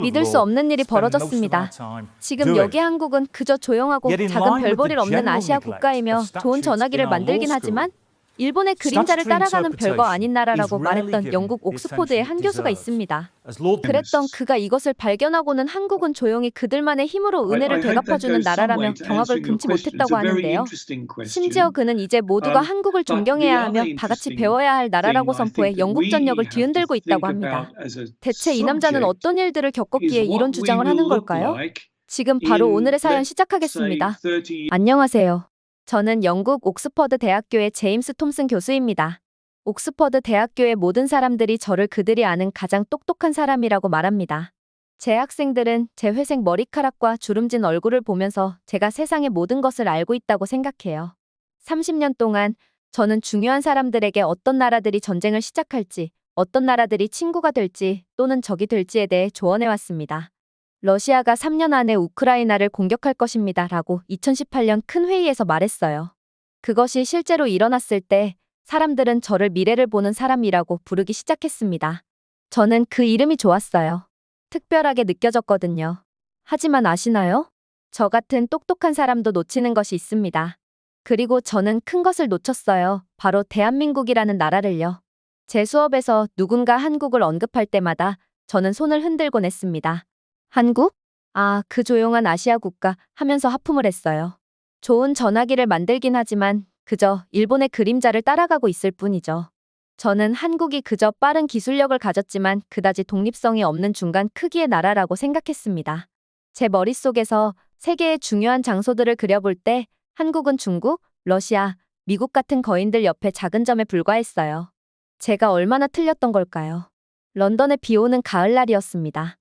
믿을 수 없는 일이 벌어졌습니다. 지금 여기 한국은 그저 조용하고 작은 별볼일 없는 아시아 국가이며 좋은 전화기를 만들긴 하지만 일본의 그림자를 따라가는 별거 아닌 나라라고 말했던 영국 옥스퍼드의 한 교수가 있습니다. 그랬던 그가 이것을 발견하고는 한국은 조용히 그들만의 힘으로 은혜를 되갚아주는 나라라며 경악을 금치 못했다고 하는데요. 심지어 그는 이제 모두가 한국을 존경해야 하며 다 같이 배워야 할 나라라고 선포해 영국 전역을 뒤흔들고 있다고 합니다. 대체 이 남자는 어떤 일들을 겪었기에 이런 주장을 하는 걸까요? 지금 바로 오늘의 사연 시작하겠습니다. 안녕하세요. 저는 영국 옥스퍼드 대학교의 제임스 톰슨 교수입니다. 옥스퍼드 대학교의 모든 사람들이 저를 그들이 아는 가장 똑똑한 사람이라고 말합니다. 제 학생들은 제 회색 머리카락과 주름진 얼굴을 보면서 제가 세상의 모든 것을 알고 있다고 생각해요. 30년 동안 저는 중요한 사람들에게 어떤 나라들이 전쟁을 시작할지, 어떤 나라들이 친구가 될지 또는 적이 될지에 대해 조언해왔습니다. 러시아가 3년 안에 우크라이나를 공격할 것입니다 라고 2018년 큰 회의에서 말했어요. 그것이 실제로 일어났을 때 사람들은 저를 미래를 보는 사람이라고 부르기 시작했습니다. 저는 그 이름이 좋았어요. 특별하게 느껴졌거든요. 하지만 아시나요? 저 같은 똑똑한 사람도 놓치는 것이 있습니다. 그리고 저는 큰 것을 놓쳤어요. 바로 대한민국이라는 나라를요. 제 수업에서 누군가 한국을 언급할 때마다 저는 손을 흔들곤 했습니다. 한국? 아, 그 조용한 아시아 국가 하면서 하품을 했어요. 좋은 전화기를 만들긴 하지만 그저 일본의 그림자를 따라가고 있을 뿐이죠. 저는 한국이 그저 빠른 기술력을 가졌지만 그다지 독립성이 없는 중간 크기의 나라라고 생각했습니다. 제 머릿속에서 세계의 중요한 장소들을 그려볼 때 한국은 중국, 러시아, 미국 같은 거인들 옆에 작은 점에 불과했어요. 제가 얼마나 틀렸던 걸까요? 런던에 비 오는 가을날이었습니다.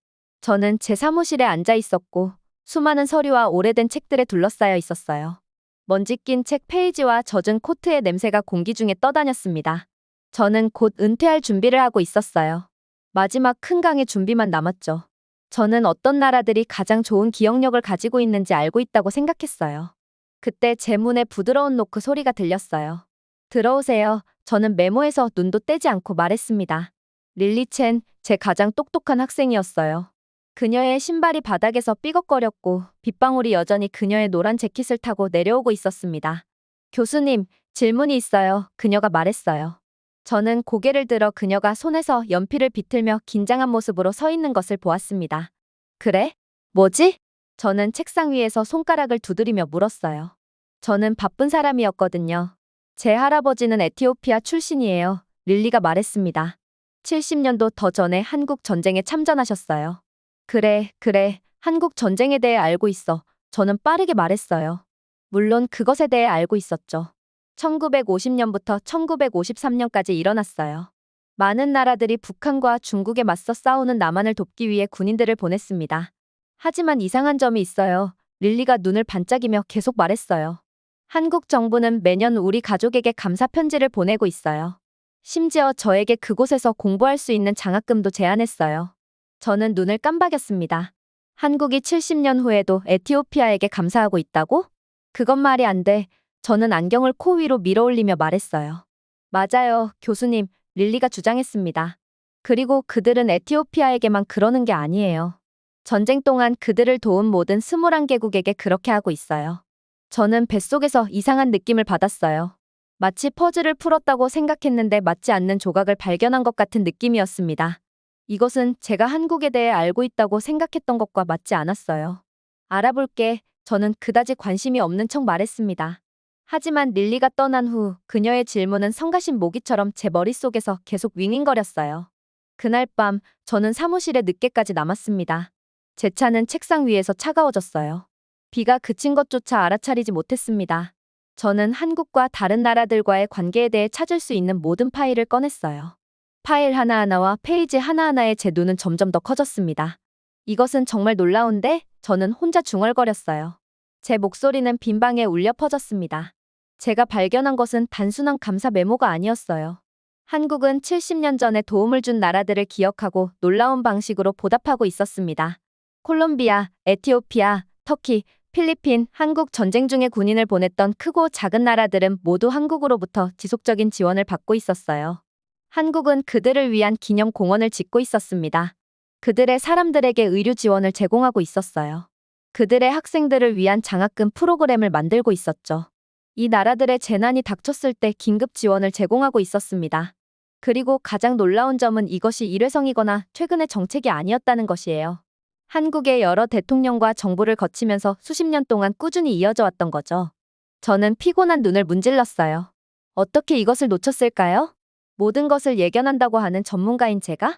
저는 제 사무실에 앉아 있었고 수많은 서류와 오래된 책들에 둘러싸여 있었어요. 먼지 낀 책 페이지와 젖은 코트의 냄새가 공기 중에 떠다녔습니다. 저는 곧 은퇴할 준비를 하고 있었어요. 마지막 큰 강의 준비만 남았죠. 저는 어떤 나라들이 가장 좋은 기억력을 가지고 있는지 알고 있다고 생각했어요. 그때 제 문에 부드러운 노크 소리가 들렸어요. 들어오세요. 저는 메모에서 눈도 떼지 않고 말했습니다. 릴리 첸, 제 가장 똑똑한 학생이었어요. 그녀의 신발이 바닥에서 삐걱거렸고 빗방울이 여전히 그녀의 노란 재킷을 타고 내려오고 있었습니다. 교수님, 질문이 있어요. 그녀가 말했어요. 저는 고개를 들어 그녀가 손에서 연필을 비틀며 긴장한 모습으로 서 있는 것을 보았습니다. 그래? 뭐지? 저는 책상 위에서 손가락을 두드리며 물었어요. 저는 바쁜 사람이었거든요. 제 할아버지는 에티오피아 출신이에요. 릴리가 말했습니다. 70년도 더 전에 한국 전쟁에 참전하셨어요. 그래, 한국 전쟁에 대해 알고 있어. 저는 빠르게 말했어요. 물론 그것에 대해 알고 있었죠. 1950년부터 1953년까지 일어났어요. 많은 나라들이 북한과 중국에 맞서 싸우는 남한을 돕기 위해 군인들을 보냈습니다. 하지만 이상한 점이 있어요. 릴리가 눈을 반짝이며 계속 말했어요. 한국 정부는 매년 우리 가족에게 감사 편지를 보내고 있어요. 심지어 저에게 그곳에서 공부할 수 있는 장학금도 제안했어요. 저는 눈을 깜박였습니다. 한국이 70년 후에도 에티오피아에게 감사하고 있다고? 그건 말이 안 돼. 저는 안경을 코 위로 밀어올리며 말했어요. 맞아요, 교수님, 릴리가 주장했습니다. 그리고 그들은 에티오피아에게만 그러는 게 아니에요. 전쟁 동안 그들을 도운 모든 21개국에게 그렇게 하고 있어요. 저는 뱃속에서 이상한 느낌을 받았어요. 마치 퍼즐을 풀었다고 생각했는데 맞지 않는 조각을 발견한 것 같은 느낌이었습니다. 이것은 제가 한국에 대해 알고 있다고 생각했던 것과 맞지 않았어요. 알아볼게. 저는 그다지 관심이 없는 척 말했습니다. 하지만 릴리가 떠난 후 그녀의 질문은 성가신 모기처럼 제 머릿속에서 계속 윙윙거렸어요. 그날 밤 저는 사무실에 늦게까지 남았습니다. 제 차는 책상 위에서 차가워졌어요. 비가 그친 것조차 알아차리지 못했습니다. 저는 한국과 다른 나라들과의 관계에 대해 찾을 수 있는 모든 파일을 꺼냈어요. 파일 하나하나와 페이지 하나하나에 제 눈은 점점 더 커졌습니다. 이것은 정말 놀라운데? 저는 혼자 중얼거렸어요. 제 목소리는 빈 방에 울려 퍼졌습니다. 제가 발견한 것은 단순한 감사 메모가 아니었어요. 한국은 70년 전에 도움을 준 나라들을 기억하고 놀라운 방식으로 보답하고 있었습니다. 콜롬비아, 에티오피아, 터키, 필리핀, 한국 전쟁 중에 군인을 보냈던 크고 작은 나라들은 모두 한국으로부터 지속적인 지원을 받고 있었어요. 한국은 그들을 위한 기념 공원을 짓고 있었습니다. 그들의 사람들에게 의료 지원을 제공하고 있었어요. 그들의 학생들을 위한 장학금 프로그램을 만들고 있었죠. 이 나라들의 재난이 닥쳤을 때 긴급 지원을 제공하고 있었습니다. 그리고 가장 놀라운 점은 이것이 일회성이거나 최근의 정책이 아니었다는 것이에요. 한국의 여러 대통령과 정부를 거치면서 수십 년 동안 꾸준히 이어져 왔던 거죠. 저는 피곤한 눈을 문질렀어요. 어떻게 이것을 놓쳤을까요? 모든 것을 예견한다고 하는 전문가인 제가?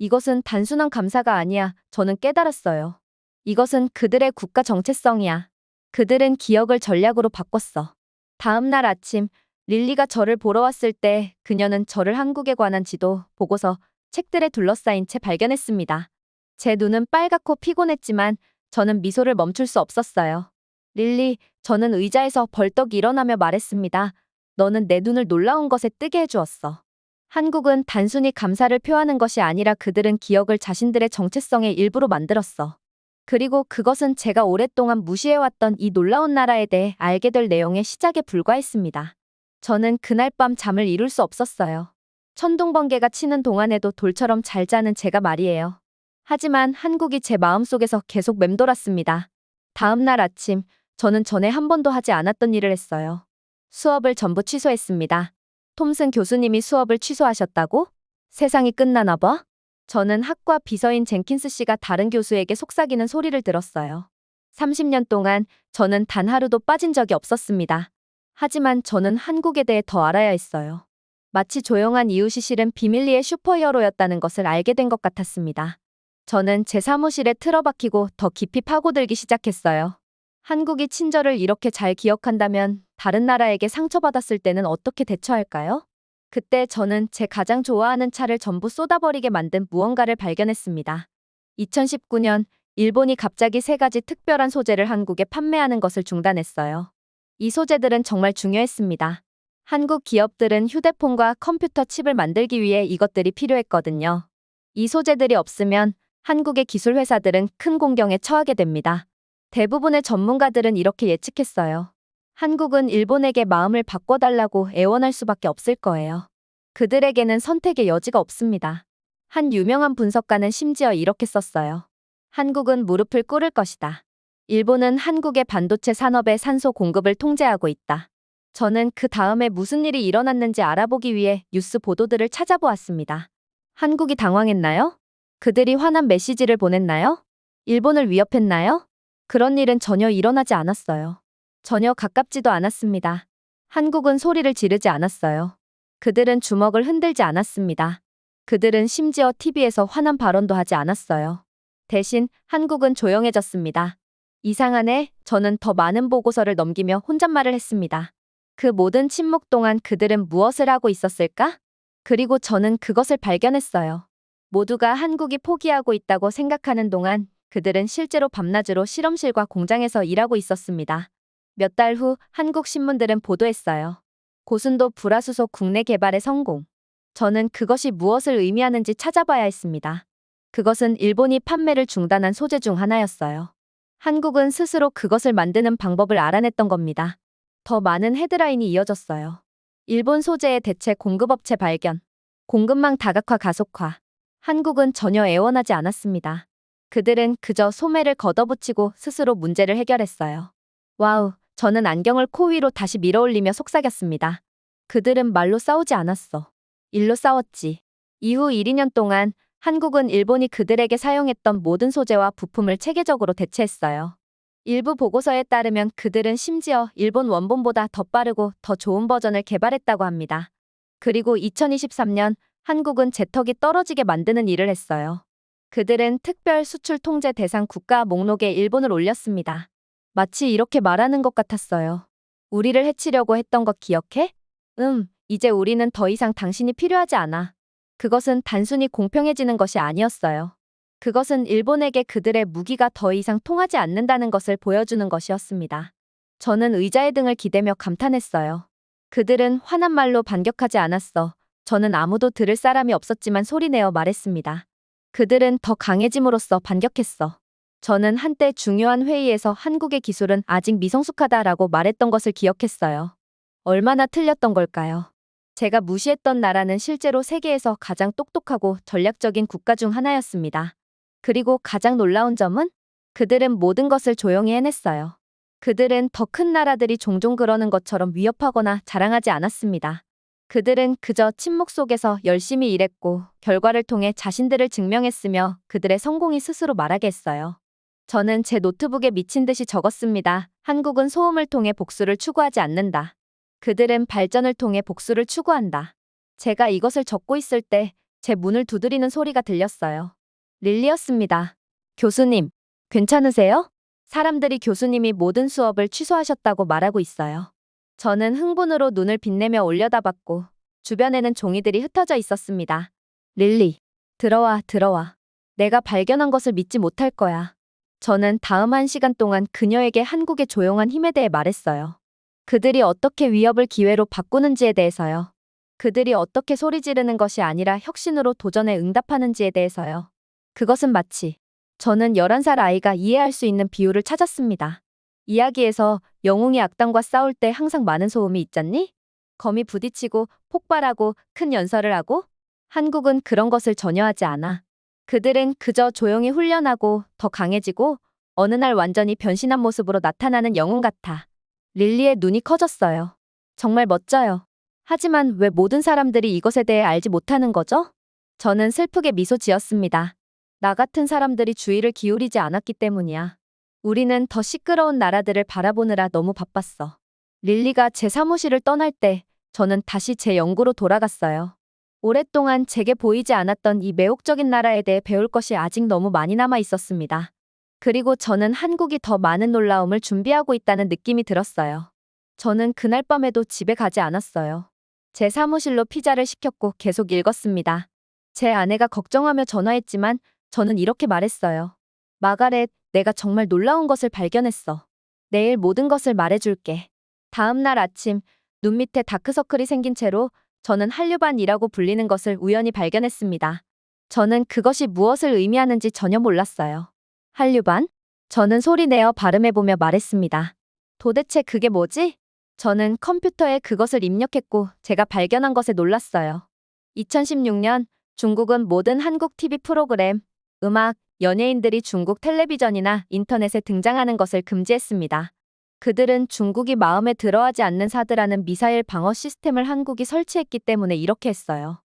이것은 단순한 감사가 아니야. 저는 깨달았어요. 이것은 그들의 국가 정체성이야. 그들은 기억을 전략으로 바꿨어. 다음 날 아침, 릴리가 저를 보러 왔을 때 그녀는 저를 한국에 관한 지도, 보고서, 책들에 둘러싸인 채 발견했습니다. 제 눈은 빨갛고 피곤했지만 저는 미소를 멈출 수 없었어요. 릴리, 저는 의자에서 벌떡 일어나며 말했습니다. 너는 내 눈을 놀라운 것에 뜨게 해주었어. 한국은 단순히 감사를 표하는 것이 아니라 그들은 기억을 자신들의 정체성의 일부로 만들었어. 그리고 그것은 제가 오랫동안 무시해왔던 이 놀라운 나라에 대해 알게 될 내용의 시작에 불과했습니다. 저는 그날 밤 잠을 이룰 수 없었어요. 천둥번개가 치는 동안에도 돌처럼 잘 자는 제가 말이에요. 하지만 한국이 제 마음속에서 계속 맴돌았습니다. 다음 날 아침, 저는 전에 한 번도 하지 않았던 일을 했어요. 수업을 전부 취소했습니다. 톰슨 교수님이 수업을 취소하셨다고? 세상이 끝나나 봐? 저는 학과 비서인 젠킨스 씨가 다른 교수에게 속삭이는 소리를 들었어요. 30년 동안 저는 단 하루도 빠진 적이 없었습니다. 하지만 저는 한국에 대해 더 알아야 했어요. 마치 조용한 이웃이 실은 비밀리에 슈퍼히어로였다는 것을 알게 된 것 같았습니다. 저는 제 사무실에 틀어박히고 더 깊이 파고들기 시작했어요. 한국이 친절을 이렇게 잘 기억한다면 다른 나라에게 상처받았을 때는 어떻게 대처할까요? 그때 저는 제 가장 좋아하는 차를 전부 쏟아버리게 만든 무언가를 발견했습니다. 2019년, 일본이 갑자기 3가지 특별한 소재를 한국에 판매하는 것을 중단했어요. 이 소재들은 정말 중요했습니다. 한국 기업들은 휴대폰과 컴퓨터 칩을 만들기 위해 이것들이 필요했거든요. 이 소재들이 없으면 한국의 기술 회사들은 큰 공경에 처하게 됩니다. 대부분의 전문가들은 이렇게 예측했어요. 한국은 일본에게 마음을 바꿔달라고 애원할 수밖에 없을 거예요. 그들에게는 선택의 여지가 없습니다. 한 유명한 분석가는 심지어 이렇게 썼어요. 한국은 무릎을 꿇을 것이다. 일본은 한국의 반도체 산업의 산소 공급을 통제하고 있다. 저는 그 다음에 무슨 일이 일어났는지 알아보기 위해 뉴스 보도들을 찾아보았습니다. 한국이 당황했나요? 그들이 화난 메시지를 보냈나요? 일본을 위협했나요? 그런 일은 전혀 일어나지 않았어요. 전혀 가깝지도 않았습니다. 한국은 소리를 지르지 않았어요. 그들은 주먹을 흔들지 않았습니다. 그들은 심지어 TV에서 화난 발언도 하지 않았어요. 대신 한국은 조용해졌습니다. 이상하네, 저는 더 많은 보고서를 넘기며 혼잣말을 했습니다. 그 모든 침묵 동안 그들은 무엇을 하고 있었을까? 그리고 저는 그것을 발견했어요. 모두가 한국이 포기하고 있다고 생각하는 동안 그들은 실제로 밤낮으로 실험실과 공장에서 일하고 있었습니다. 몇 달 후 한국 신문들은 보도했어요. 고순도 불화수소 국내 개발의 성공. 저는 그것이 무엇을 의미하는지 찾아봐야 했습니다. 그것은 일본이 판매를 중단한 소재 중 하나였어요. 한국은 스스로 그것을 만드는 방법을 알아냈던 겁니다. 더 많은 헤드라인이 이어졌어요. 일본 소재의 대체 공급업체 발견. 공급망 다각화 가속화. 한국은 전혀 애원하지 않았습니다. 그들은 그저 소매를 걷어붙이고 스스로 문제를 해결했어요. 와우, 저는 안경을 코 위로 다시 밀어올리며 속삭였습니다. 그들은 말로 싸우지 않았어. 일로 싸웠지. 이후 1, 2년 동안 한국은 일본이 그들에게 사용했던 모든 소재와 부품을 체계적으로 대체했어요. 일부 보고서에 따르면 그들은 심지어 일본 원본보다 더 빠르고 더 좋은 버전을 개발했다고 합니다. 그리고 2023년 한국은 제턱이 떨어지게 만드는 일을 했어요. 그들은 특별 수출 통제 대상 국가 목록에 일본을 올렸습니다. 마치 이렇게 말하는 것 같았어요. 우리를 해치려고 했던 것 기억해? 이제 우리는 더 이상 당신이 필요하지 않아. 그것은 단순히 공평해지는 것이 아니었어요. 그것은 일본에게 그들의 무기가 더 이상 통하지 않는다는 것을 보여주는 것이었습니다. 저는 의자의 등을 기대며 감탄했어요. 그들은 화난 말로 반격하지 않았어. 저는 아무도 들을 사람이 없었지만 소리내어 말했습니다. 그들은 더 강해짐으로써 반격했어. 저는 한때 중요한 회의에서 한국의 기술은 아직 미성숙하다라고 말했던 것을 기억했어요. 얼마나 틀렸던 걸까요? 제가 무시했던 나라는 실제로 세계에서 가장 똑똑하고 전략적인 국가 중 하나였습니다. 그리고 가장 놀라운 점은 그들은 모든 것을 조용히 해냈어요. 그들은 더 큰 나라들이 종종 그러는 것처럼 위협하거나 자랑하지 않았습니다. 그들은 그저 침묵 속에서 열심히 일했고 결과를 통해 자신들을 증명했으며 그들의 성공이 스스로 말하게 했어요. 저는 제 노트북에 미친 듯이 적었습니다. 한국은 소음을 통해 복수를 추구하지 않는다. 그들은 발전을 통해 복수를 추구한다. 제가 이것을 적고 있을 때 제 문을 두드리는 소리가 들렸어요. 릴리였습니다. 교수님, 괜찮으세요? 사람들이 교수님이 모든 수업을 취소하셨다고 말하고 있어요. 저는 흥분으로 눈을 빛내며 올려다봤고 주변에는 종이들이 흩어져 있었습니다. 릴리, 들어와, 들어와. 내가 발견한 것을 믿지 못할 거야. 저는 다음 1시간 동안 그녀에게 한국의 조용한 힘에 대해 말했어요. 그들이 어떻게 위협을 기회로 바꾸는지에 대해서요. 그들이 어떻게 소리 지르는 것이 아니라 혁신으로 도전에 응답하는지에 대해서요. 그것은 마치 저는 11살 아이가 이해할 수 있는 비유를 찾았습니다. 이야기에서 영웅이 악당과 싸울 때 항상 많은 소음이 있잖니? 검이 부딪히고 폭발하고 큰 연설을 하고? 한국은 그런 것을 전혀 하지 않아. 그들은 그저 조용히 훈련하고 더 강해지고 어느 날 완전히 변신한 모습으로 나타나는 영웅 같아. 릴리의 눈이 커졌어요. 정말 멋져요. 하지만 왜 모든 사람들이 이것에 대해 알지 못하는 거죠? 저는 슬프게 미소 지었습니다. 나 같은 사람들이 주의를 기울이지 않았기 때문이야. 우리는 더 시끄러운 나라들을 바라보느라 너무 바빴어. 릴리가 제 사무실을 떠날 때 저는 다시 제 연구로 돌아갔어요. 오랫동안 제게 보이지 않았던 이 매혹적인 나라에 대해 배울 것이 아직 너무 많이 남아 있었습니다. 그리고 저는 한국이 더 많은 놀라움을 준비하고 있다는 느낌이 들었어요. 저는 그날 밤에도 집에 가지 않았어요. 제 사무실로 피자를 시켰고 계속 읽었습니다. 제 아내가 걱정하며 전화했지만 저는 이렇게 말했어요. 마가렛, 내가 정말 놀라운 것을 발견했어. 내일 모든 것을 말해줄게. 다음 날 아침, 눈 밑에 다크서클이 생긴 채로 저는 한류반이라고 불리는 것을 우연히 발견했습니다. 저는 그것이 무엇을 의미하는지 전혀 몰랐어요. 한류반? 저는 소리내어 발음해보며 말했습니다. 도대체 그게 뭐지? 저는 컴퓨터에 그것을 입력했고 제가 발견한 것에 놀랐어요. 2016년 중국은 모든 한국 TV 프로그램, 음악, 연예인들이 중국 텔레비전이나 인터넷에 등장하는 것을 금지했습니다. 그들은 중국이 마음에 들어하지 않는 사드라는 미사일 방어 시스템을 한국이 설치했기 때문에 이렇게 했어요.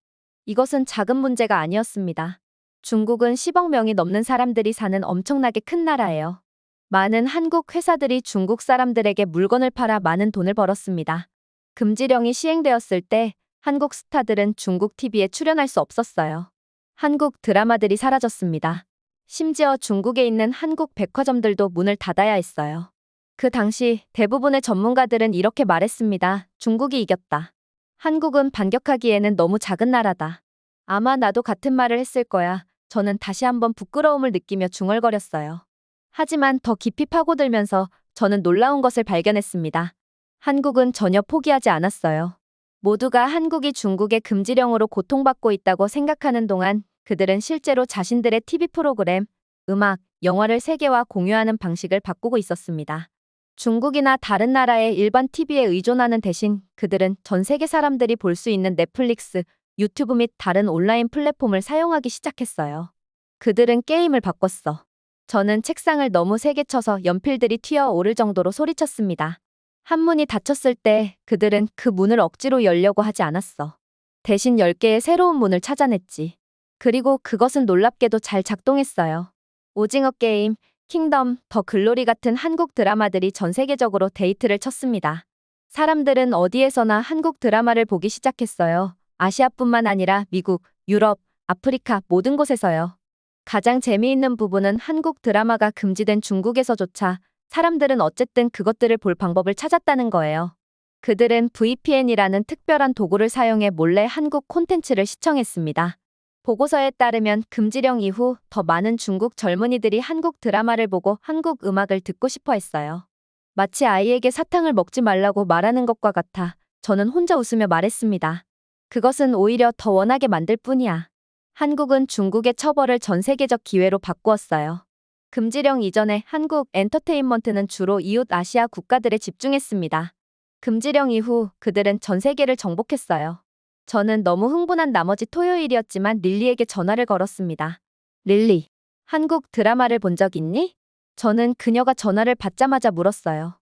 이것은 작은 문제가 아니었습니다. 중국은 10억 명이 넘는 사람들이 사는 엄청나게 큰 나라예요. 많은 한국 회사들이 중국 사람들에게 물건을 팔아 많은 돈을 벌었습니다. 금지령이 시행되었을 때 한국 스타들은 중국 TV에 출연할 수 없었어요. 한국 드라마들이 사라졌습니다. 심지어 중국에 있는 한국 백화점들도 문을 닫아야 했어요. 그 당시 대부분의 전문가들은 이렇게 말했습니다. 중국이 이겼다. 한국은 반격하기에는 너무 작은 나라다. 아마 나도 같은 말을 했을 거야. 저는 다시 한번 부끄러움을 느끼며 중얼거렸어요. 하지만 더 깊이 파고들면서 저는 놀라운 것을 발견했습니다. 한국은 전혀 포기하지 않았어요. 모두가 한국이 중국의 금지령으로 고통받고 있다고 생각하는 동안 그들은 실제로 자신들의 TV 프로그램, 음악, 영화를 세계와 공유하는 방식을 바꾸고 있었습니다. 중국이나 다른 나라의 일반 TV에 의존하는 대신 그들은 전 세계 사람들이 볼 수 있는 넷플릭스, 유튜브 및 다른 온라인 플랫폼을 사용하기 시작했어요. 그들은 게임을 바꿨어. 저는 책상을 너무 세게 쳐서 연필들이 튀어오를 정도로 소리쳤습니다. 한 문이 닫혔을 때 그들은 그 문을 억지로 열려고 하지 않았어. 대신 10개의 새로운 문을 찾아냈지. 그리고 그것은 놀랍게도 잘 작동했어요. 오징어 게임, 킹덤, 더 글로리 같은 한국 드라마들이 전 세계적으로 데이트를 쳤습니다. 사람들은 어디에서나 한국 드라마를 보기 시작했어요. 아시아뿐만 아니라 미국, 유럽, 아프리카 모든 곳에서요. 가장 재미있는 부분은 한국 드라마가 금지된 중국에서조차 사람들은 어쨌든 그것들을 볼 방법을 찾았다는 거예요. 그들은 VPN이라는 특별한 도구를 사용해 몰래 한국 콘텐츠를 시청했습니다. 보고서에 따르면 금지령 이후 더 많은 중국 젊은이들이 한국 드라마를 보고 한국 음악을 듣고 싶어 했어요. 마치 아이에게 사탕을 먹지 말라고 말하는 것과 같아 저는 혼자 웃으며 말했습니다. 그것은 오히려 더 원하게 만들 뿐이야. 한국은 중국의 처벌을 전 세계적 기회로 바꾸었어요. 금지령 이전에 한국 엔터테인먼트는 주로 이웃 아시아 국가들에 집중했습니다. 금지령 이후 그들은 전 세계를 정복했어요. 저는 너무 흥분한 나머지 토요일이었지만 릴리에게 전화를 걸었습니다. 릴리, 한국 드라마를 본 적 있니? 저는 그녀가 전화를 받자마자 물었어요.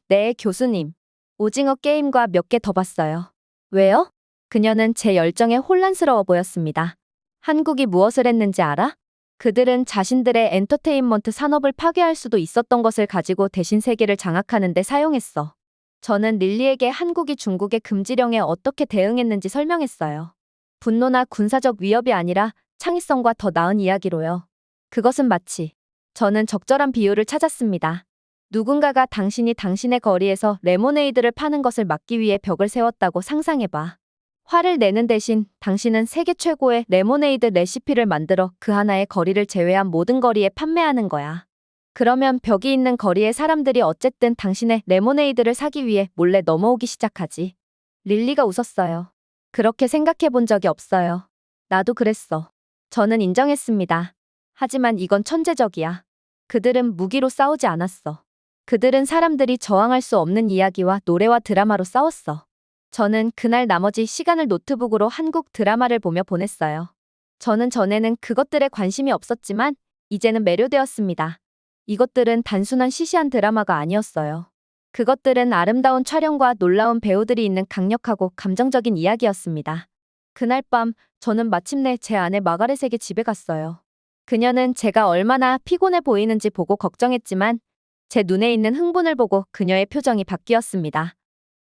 네, 교수님. 오징어 게임과 몇 개 더 봤어요. 왜요? 그녀는 제 열정에 혼란스러워 보였습니다. 한국이 무엇을 했는지 알아? 그들은 자신들의 엔터테인먼트 산업을 파괴할 수도 있었던 것을 가지고 대신 세계를 장악하는 데 사용했어. 저는 릴리에게 한국이 중국의 금지령에 어떻게 대응했는지 설명했어요. 분노나 군사적 위협이 아니라 창의성과 더 나은 이야기로요. 그것은 마치 저는 적절한 비유를 찾았습니다. 누군가가 당신이 당신의 거리에서 레모네이드를 파는 것을 막기 위해 벽을 세웠다고 상상해봐. 화를 내는 대신 당신은 세계 최고의 레모네이드 레시피를 만들어 그 하나의 거리를 제외한 모든 거리에 판매하는 거야. 그러면 벽이 있는 거리의 사람들이 어쨌든 당신의 레모네이드를 사기 위해 몰래 넘어오기 시작하지. 릴리가 웃었어요. 그렇게 생각해 본 적이 없어요. 나도 그랬어. 저는 인정했습니다. 하지만 이건 천재적이야. 그들은 무기로 싸우지 않았어. 그들은 사람들이 저항할 수 없는 이야기와 노래와 드라마로 싸웠어. 저는 그날 나머지 시간을 노트북으로 한국 드라마를 보며 보냈어요. 저는 전에는 그것들에 관심이 없었지만 이제는 매료되었습니다. 이것들은 단순한 시시한 드라마가 아니었어요. 그것들은 아름다운 촬영과 놀라운 배우들이 있는 강력하고 감정적인 이야기였습니다. 그날 밤 저는 마침내 제 아내 마가렛에게 집에 갔어요. 그녀는 제가 얼마나 피곤해 보이는지 보고 걱정했지만 제 눈에 있는 흥분을 보고 그녀의 표정이 바뀌었습니다.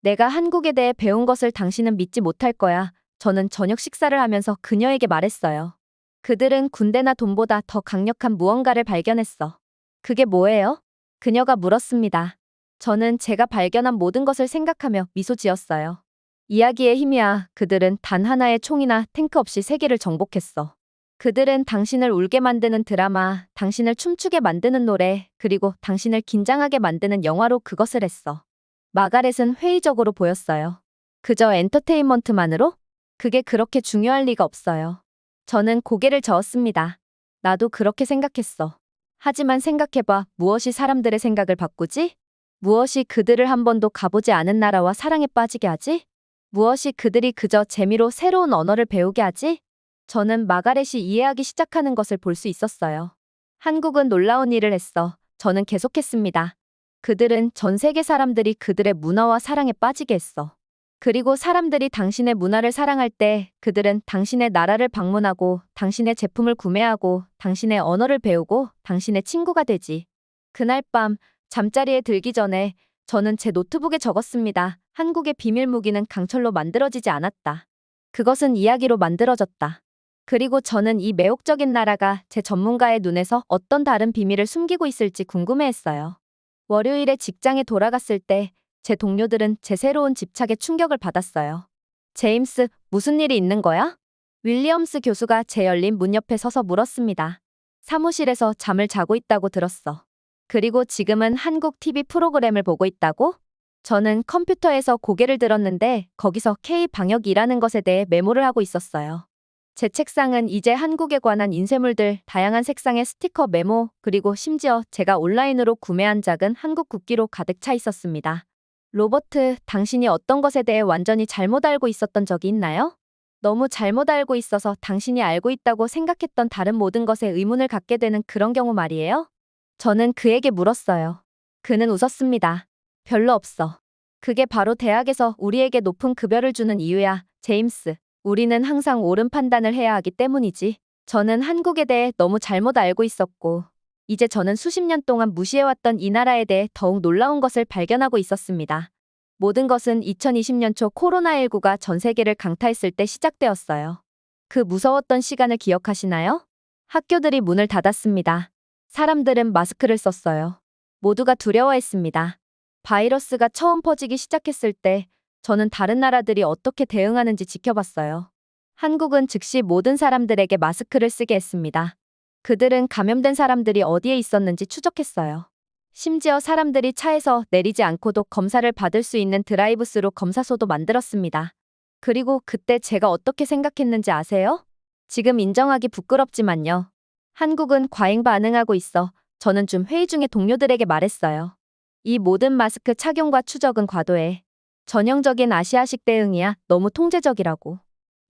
내가 한국에 대해 배운 것을 당신은 믿지 못할 거야. 저는 저녁 식사를 하면서 그녀에게 말했어요. 그들은 군대나 돈보다 더 강력한 무언가를 발견했어. 그게 뭐예요? 그녀가 물었습니다. 저는 제가 발견한 모든 것을 생각하며 미소 지었어요. 이야기의 힘이야. 그들은 단 하나의 총이나 탱크 없이 세계를 정복했어. 그들은 당신을 울게 만드는 드라마, 당신을 춤추게 만드는 노래, 그리고 당신을 긴장하게 만드는 영화로 그것을 했어. 마가렛은 회의적으로 보였어요. 그저 엔터테인먼트만으로? 그게 그렇게 중요할 리가 없어요. 저는 고개를 저었습니다. 나도 그렇게 생각했어. 하지만 생각해봐. 무엇이 사람들의 생각을 바꾸지? 무엇이 그들을 한 번도 가보지 않은 나라와 사랑에 빠지게 하지? 무엇이 그들이 그저 재미로 새로운 언어를 배우게 하지? 저는 마가렛이 이해하기 시작하는 것을 볼 수 있었어요. 한국은 놀라운 일을 했어. 저는 계속했습니다. 그들은 전 세계 사람들이 그들의 문화와 사랑에 빠지게 했어. 그리고 사람들이 당신의 문화를 사랑할 때 그들은 당신의 나라를 방문하고 당신의 제품을 구매하고 당신의 언어를 배우고 당신의 친구가 되지. 그날 밤 잠자리에 들기 전에 저는 제 노트북에 적었습니다. 한국의 비밀 무기는 강철로 만들어지지 않았다. 그것은 이야기로 만들어졌다. 그리고 저는 이 매혹적인 나라가 제 전문가의 눈에서 어떤 다른 비밀을 숨기고 있을지 궁금해했어요. 월요일에 직장에 돌아갔을 때 제 동료들은 제 새로운 집착에 충격을 받았어요. 제임스, 무슨 일이 있는 거야? 윌리엄스 교수가 제 열린 문 옆에 서서 물었습니다. 사무실에서 잠을 자고 있다고 들었어. 그리고 지금은 한국 TV 프로그램을 보고 있다고? 저는 컴퓨터에서 고개를 들었는데 거기서 K-방역이라는 것에 대해 메모를 하고 있었어요. 제 책상은 이제 한국에 관한 인쇄물들, 다양한 색상의 스티커 메모, 그리고 심지어 제가 온라인으로 구매한 작은 한국 국기로 가득 차 있었습니다. 로버트, 당신이 어떤 것에 대해 완전히 잘못 알고 있었던 적이 있나요? 너무 잘못 알고 있어서 당신이 알고 있다고 생각했던 다른 모든 것에 의문을 갖게 되는 그런 경우 말이에요? 저는 그에게 물었어요. 그는 웃었습니다. 별로 없어. 그게 바로 대학에서 우리에게 높은 급여를 주는 이유야, 제임스. 우리는 항상 옳은 판단을 해야 하기 때문이지. 저는 한국에 대해 너무 잘못 알고 있었고, 이제 저는 수십 년 동안 무시해왔던 이 나라에 대해 더욱 놀라운 것을 발견하고 있었습니다. 모든 것은 2020년 초 코로나19가 전 세계를 강타했을 때 시작되었어요. 그 무서웠던 시간을 기억하시나요? 학교들이 문을 닫았습니다. 사람들은 마스크를 썼어요. 모두가 두려워했습니다. 바이러스가 처음 퍼지기 시작했을 때 저는 다른 나라들이 어떻게 대응하는지 지켜봤어요. 한국은 즉시 모든 사람들에게 마스크를 쓰게 했습니다. 그들은 감염된 사람들이 어디에 있었는지 추적했어요. 심지어 사람들이 차에서 내리지 않고도 검사를 받을 수 있는 드라이브스루 검사소도 만들었습니다. 그리고 그때 제가 어떻게 생각했는지 아세요? 지금 인정하기 부끄럽지만요. 한국은 과잉 반응하고 있어. 저는 좀 회의 중에 동료들에게 말했어요. 이 모든 마스크 착용과 추적은 과도해. 전형적인 아시아식 대응이야. 너무 통제적이라고.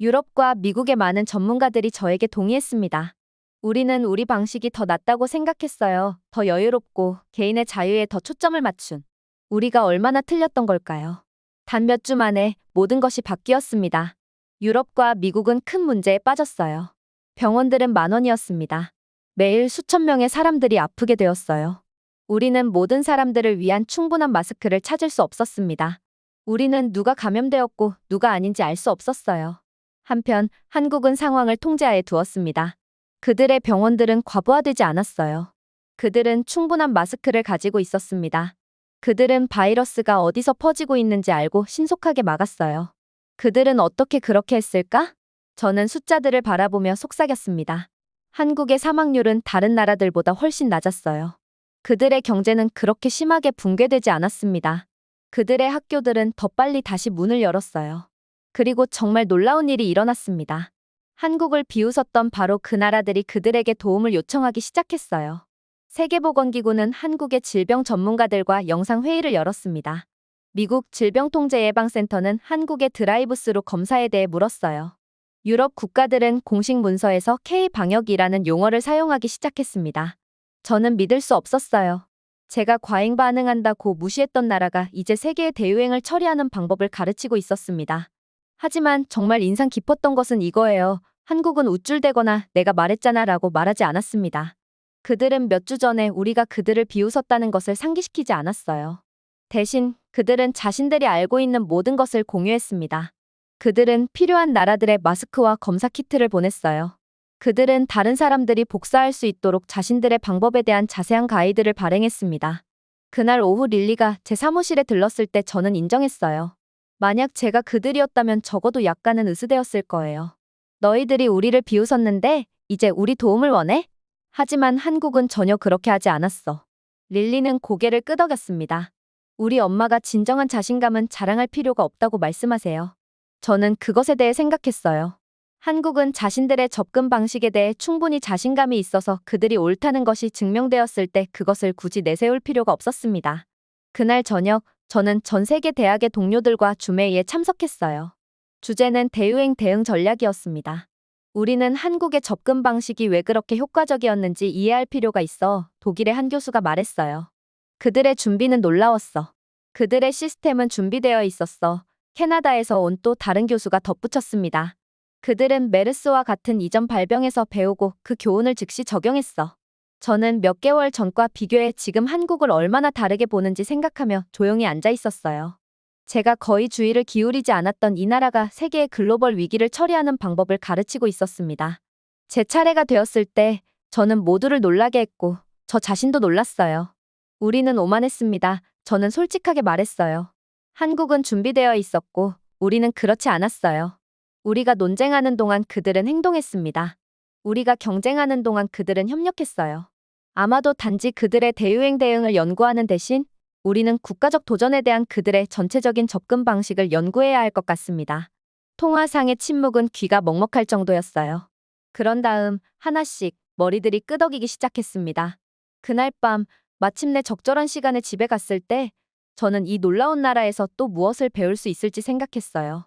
유럽과 미국의 많은 전문가들이 저에게 동의했습니다. 우리는 우리 방식이 더 낫다고 생각했어요. 더 여유롭고 개인의 자유에 더 초점을 맞춘. 우리가 얼마나 틀렸던 걸까요? 단 몇 주 만에 모든 것이 바뀌었습니다. 유럽과 미국은 큰 문제에 빠졌어요. 병원들은 만원이었습니다. 매일 수천 명의 사람들이 아프게 되었어요. 우리는 모든 사람들을 위한 충분한 마스크를 찾을 수 없었습니다. 우리는 누가 감염되었고 누가 아닌지 알 수 없었어요. 한편 한국은 상황을 통제하에 두었습니다. 그들의 병원들은 과부하되지 않았어요. 그들은 충분한 마스크를 가지고 있었습니다. 그들은 바이러스가 어디서 퍼지고 있는지 알고 신속하게 막았어요. 그들은 어떻게 그렇게 했을까? 저는 숫자들을 바라보며 속삭였습니다. 한국의 사망률은 다른 나라들보다 훨씬 낮았어요. 그들의 경제는 그렇게 심하게 붕괴되지 않았습니다. 그들의 학교들은 더 빨리 다시 문을 열었어요. 그리고 정말 놀라운 일이 일어났습니다. 한국을 비웃었던 바로 그 나라들이 그들에게 도움을 요청하기 시작했어요. 세계보건기구는 한국의 질병 전문가들과 영상회의를 열었습니다. 미국 질병통제예방센터는 한국의 드라이브스루 검사에 대해 물었어요. 유럽 국가들은 공식 문서에서 K-방역이라는 용어를 사용하기 시작했습니다. 저는 믿을 수 없었어요. 제가 과잉 반응한다고 무시했던 나라가 이제 세계의 대유행을 처리하는 방법을 가르치고 있었습니다. 하지만 정말 인상 깊었던 것은 이거예요. 한국은 우쭐대거나 내가 말했잖아 라고 말하지 않았습니다. 그들은 몇 주 전에 우리가 그들을 비웃었다는 것을 상기시키지 않았어요. 대신 그들은 자신들이 알고 있는 모든 것을 공유했습니다. 그들은 필요한 나라들의 마스크와 검사 키트를 보냈어요. 그들은 다른 사람들이 복사할 수 있도록 자신들의 방법에 대한 자세한 가이드를 발행했습니다. 그날 오후 릴리가 제 사무실에 들렀을 때 저는 인정했어요. 만약 제가 그들이었다면 적어도 약간은 으스대었을 거예요. 너희들이 우리를 비웃었는데 이제 우리 도움을 원해? 하지만 한국은 전혀 그렇게 하지 않았어. 릴리는 고개를 끄덕였습니다. 우리 엄마가 진정한 자신감은 자랑할 필요가 없다고 말씀하세요. 저는 그것에 대해 생각했어요. 한국은 자신들의 접근 방식에 대해 충분히 자신감이 있어서 그들이 옳다는 것이 증명되었을 때 그것을 굳이 내세울 필요가 없었습니다. 그날 저녁, 저는 전 세계 대학의 동료들과 줌회의에 참석했어요. 주제는 대유행 대응 전략이었습니다. 우리는 한국의 접근 방식이 왜 그렇게 효과적이었는지 이해할 필요가 있어 독일의 한 교수가 말했어요. 그들의 준비는 놀라웠어. 그들의 시스템은 준비되어 있었어. 캐나다에서 온 또 다른 교수가 덧붙였습니다. 그들은 메르스와 같은 이전 발병에서 배우고 그 교훈을 즉시 적용했어. 저는 몇 개월 전과 비교해 지금 한국을 얼마나 다르게 보는지 생각하며 조용히 앉아 있었어요. 제가 거의 주의를 기울이지 않았던 이 나라가 세계의 글로벌 위기를 처리하는 방법을 가르치고 있었습니다. 제 차례가 되었을 때 저는 모두를 놀라게 했고 저 자신도 놀랐어요. 우리는 오만했습니다. 저는 솔직하게 말했어요. 한국은 준비되어 있었고 우리는 그렇지 않았어요. 우리가 논쟁하는 동안 그들은 행동했습니다. 우리가 경쟁하는 동안 그들은 협력했어요. 아마도 단지 그들의 대유행 대응을 연구하는 대신 우리는 국가적 도전에 대한 그들의 전체적인 접근 방식을 연구해야 할 것 같습니다. 통화상의 침묵은 귀가 먹먹할 정도였어요. 그런 다음 하나씩 머리들이 끄덕이기 시작했습니다. 그날 밤 마침내 적절한 시간에 집에 갔을 때 저는 이 놀라운 나라에서 또 무엇을 배울 수 있을지 생각했어요.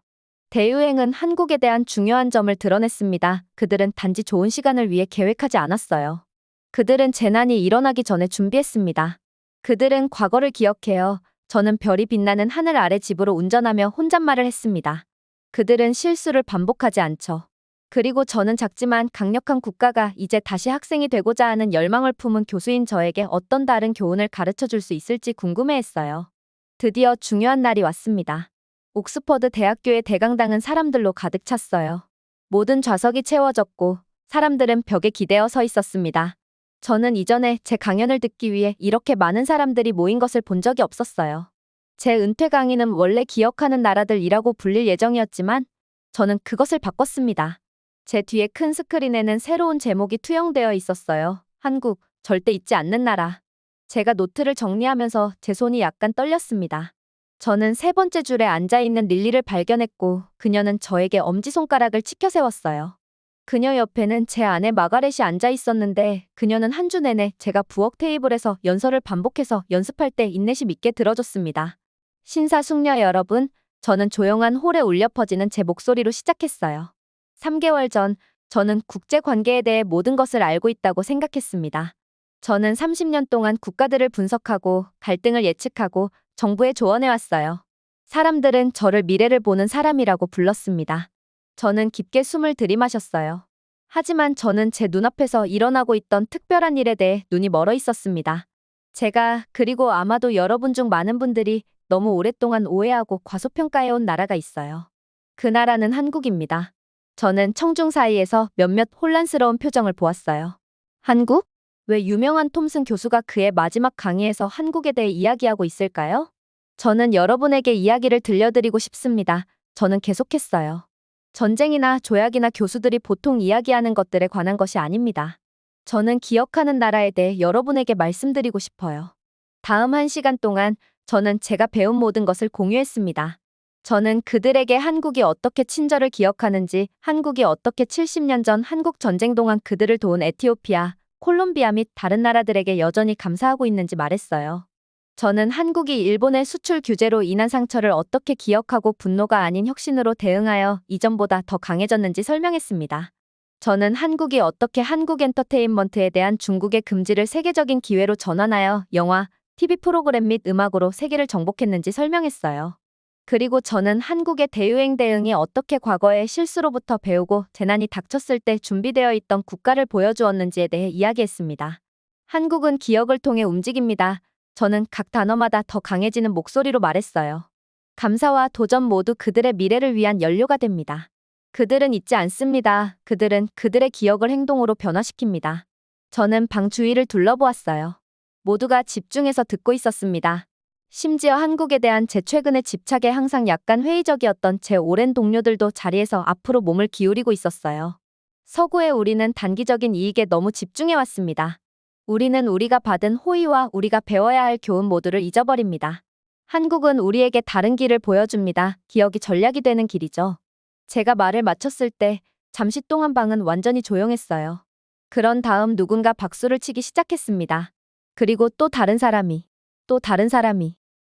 대유행은 한국에 대한 중요한 점을 드러냈습니다. 그들은 단지 좋은 시간을 위해 계획하지 않았어요. 그들은 재난이 일어나기 전에 준비했습니다. 그들은 과거를 기억해요. 저는 별이 빛나는 하늘 아래 집으로 운전하며 혼잣말을 했습니다. 그들은 실수를 반복하지 않죠. 그리고 저는 작지만 강력한 국가가 이제 다시 학생이 되고자 하는 열망을 품은 교수인 저에게 어떤 다른 교훈을 가르쳐 줄 수 있을지 궁금해했어요. 드디어 중요한 날이 왔습니다. 옥스퍼드 대학교의 대강당은 사람들로 가득 찼어요. 모든 좌석이 채워졌고 사람들은 벽에 기대어 서 있었습니다. 저는 이전에 제 강연을 듣기 위해 이렇게 많은 사람들이 모인 것을 본 적이 없었어요. 제 은퇴 강의는 원래 기억하는 나라들이라고 불릴 예정이었지만 저는 그것을 바꿨습니다. 제 뒤에 큰 스크린에는 새로운 제목이 투영되어 있었어요. 한국, 절대 잊지 않는 나라. 제가 노트를 정리하면서 제 손이 약간 떨렸습니다. 저는 세 번째 줄에 앉아있는 릴리를 발견했고 그녀는 저에게 엄지손가락을 치켜 세웠어요. 그녀 옆에는 제 아내 마가렛이 앉아 있었는데 그녀는 한 주 내내 제가 부엌 테이블에서 연설을 반복해서 연습할 때 인내심 있게 들어줬습니다. 신사숙녀 여러분, 저는 조용한 홀에 울려 퍼지는 제 목소리로 시작했어요. 3개월 전 저는 국제 관계에 대해 모든 것을 알고 있다고 생각했습니다. 저는 30년 동안 국가들을 분석하고 갈등을 예측하고 정부에 조언해왔어요. 사람들은 저를 미래를 보는 사람이라고 불렀습니다. 저는 깊게 숨을 들이마셨어요. 하지만 저는 제 눈앞에서 일어나고 있던 특별한 일에 대해 눈이 멀어 있었습니다. 그리고 아마도 여러분 중 많은 분들이 너무 오랫동안 오해하고 과소평가해온 나라가 있어요. 그 나라는 한국입니다. 저는 청중 사이에서 몇몇 혼란스러운 표정을 보았어요. 한국? 왜 유명한 톰슨 교수가 그의 마지막 강의에서 한국에 대해 이야기하고 있을까요? 저는 여러분에게 이야기를 들려드리고 싶습니다. 저는 계속했어요. 전쟁이나 조약이나 교수들이 보통 이야기하는 것들에 관한 것이 아닙니다. 저는 기억하는 나라에 대해 여러분에게 말씀드리고 싶어요. 다음 1시간 동안 저는 제가 배운 모든 것을 공유했습니다. 저는 그들에게 한국이 어떻게 친절을 기억하는지, 한국이 어떻게 70년 전 한국 전쟁 동안 그들을 도운 에티오피아, 콜롬비아 및 다른 나라들에게 여전히 감사하고 있는지 말했어요. 저는 한국이 일본의 수출 규제로 인한 상처를 어떻게 기억하고 분노가 아닌 혁신으로 대응하여 이전보다 더 강해졌는지 설명했습니다. 저는 한국이 어떻게 한국 엔터테인먼트에 대한 중국의 금지를 세계적인 기회로 전환하여 영화, TV 프로그램 및 음악으로 세계를 정복했는지 설명했어요. 그리고 저는 한국의 대유행 대응이 어떻게 과거의 실수로부터 배우고 재난이 닥쳤을 때 준비되어 있던 국가를 보여주었는지에 대해 이야기했습니다. 한국은 기억을 통해 움직입니다. 저는 각 단어마다 더 강해지는 목소리로 말했어요. 감사와 도전 모두 그들의 미래를 위한 연료가 됩니다. 그들은 잊지 않습니다. 그들은 그들의 기억을 행동으로 변화시킵니다. 저는 방 주위를 둘러보았어요. 모두가 집중해서 듣고 있었습니다. 심지어 한국에 대한 제 최근의 집착에 항상 약간 회의적이었던 제 오랜 동료들도 자리에서 앞으로 몸을 기울이고 있었어요. 서구의 우리는 단기적인 이익에 너무 집중해왔습니다. 우리는 우리가 받은 호의와 우리가 배워야 할 교훈 모두를 잊어버립니다. 한국은 우리에게 다른 길을 보여줍니다. 기억이 전략이 되는 길이죠. 제가 말을 마쳤을 때 잠시 동안 방은 완전히 조용했어요. 그런 다음 누군가 박수를 치기 시작했습니다. 그리고 또 다른 사람이,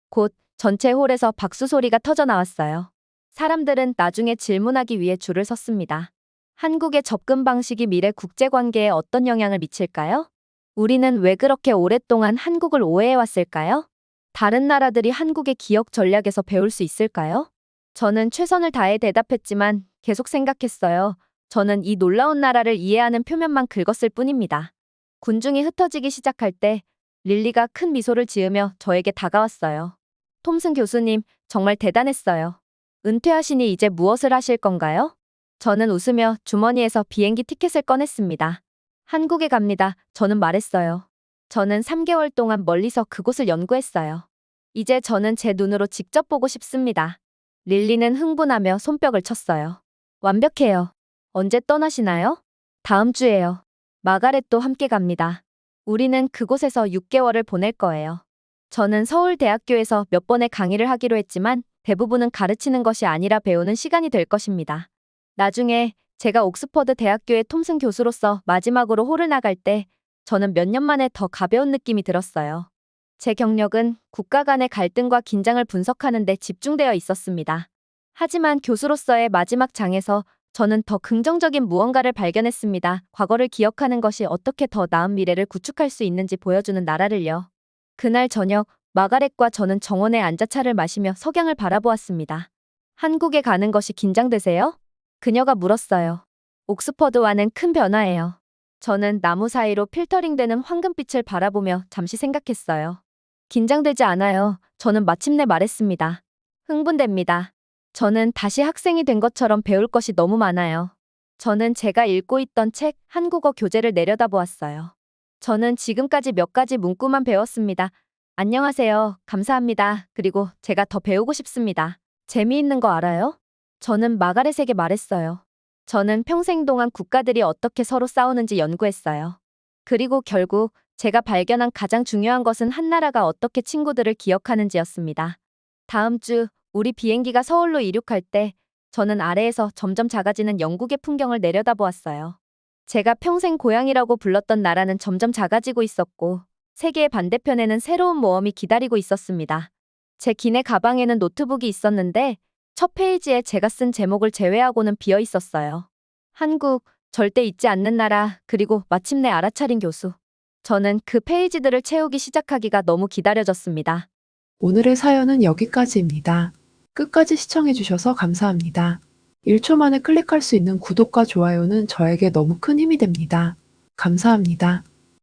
곧 전체 홀에서 박수 소리가 터져 나왔어요. 사람들은 나중에 질문하기 위해 줄을 섰습니다. 한국의 접근 방식이 미래 국제관계에 어떤 영향을 미칠까요? 우리는 왜 그렇게 오랫동안 한국을 오해해왔을까요? 다른 나라들이 한국의 기억 전략에서 배울 수 있을까요? 저는 최선을 다해 대답했지만 계속 생각했어요. 저는 이 놀라운 나라를 이해하는 표면만 긁었을 뿐입니다. 군중이 흩어지기 시작할 때 릴리가 큰 미소를 지으며 저에게 다가왔어요. 톰슨 교수님, 정말 대단했어요. 은퇴하시니 이제 무엇을 하실 건가요? 저는 웃으며 주머니에서 비행기 티켓을 꺼냈습니다. 한국에 갑니다. 저는 말했어요. 저는 3개월 동안 멀리서 그곳을 연구했어요. 이제 저는 제 눈으로 직접 보고 싶습니다. 릴리는 흥분하며 손뼉을 쳤어요. 완벽해요. 언제 떠나시나요? 다음 주에요. 마가렛도 함께 갑니다. 우리는 그곳에서 6개월을 보낼 거예요. 저는 서울대학교에서 몇 번의 강의를 하기로 했지만 대부분은 가르치는 것이 아니라 배우는 시간이 될 것입니다. 나중에 제가 옥스퍼드 대학교의 톰슨 교수로서 마지막으로 홀을 나갈 때 저는 몇 년 만에 더 가벼운 느낌이 들었어요. 제 경력은 국가 간의 갈등과 긴장을 분석하는 데 집중되어 있었습니다. 하지만 교수로서의 마지막 장에서 저는 더 긍정적인 무언가를 발견했습니다. 과거를 기억하는 것이 어떻게 더 나은 미래를 구축할 수 있는지 보여주는 나라를요. 그날 저녁, 마가렛과 저는 정원에 앉아 차를 마시며 석양을 바라보았습니다. 한국에 가는 것이 긴장되세요? 그녀가 물었어요. 옥스퍼드와는 큰 변화예요. 저는 나무 사이로 필터링되는 황금빛을 바라보며 잠시 생각했어요. 긴장되지 않아요. 저는 마침내 말했습니다. 흥분됩니다. 저는 다시 학생이 된 것처럼 배울 것이 너무 많아요. 저는 제가 읽고 있던 책, 한국어 교재를 내려다보았어요. 저는 지금까지 몇 가지 문구만 배웠습니다. 안녕하세요. 감사합니다. 그리고 제가 더 배우고 싶습니다. 재미있는 거 알아요? 저는 마가렛에게 말했어요. 저는 평생 동안 국가들이 어떻게 서로 싸우는지 연구했어요. 그리고 결국 제가 발견한 가장 중요한 것은 한 나라가 어떻게 친구들을 기억하는지였습니다. 다음 주 우리 비행기가 서울로 이륙할 때 저는 아래에서 점점 작아지는 영국의 풍경을 내려다보았어요. 제가 평생 고향이라고 불렀던 나라는 점점 작아지고 있었고 세계의 반대편에는 새로운 모험이 기다리고 있었습니다. 제 기내 가방에는 노트북이 있었는데 첫 페이지에 제가 쓴 제목을 제외하고는 비어 있었어요. 한국, 절대 잊지 않는 나라, 그리고 마침내 알아차린 교수. 저는 그 페이지들을 채우기 시작하기가 너무 기다려졌습니다. 오늘의 사연은 여기까지입니다. 끝까지 시청해주셔서 감사합니다. 1초 만에 클릭할 수 있는 구독과 좋아요는 저에게 너무 큰 힘이 됩니다. 감사합니다.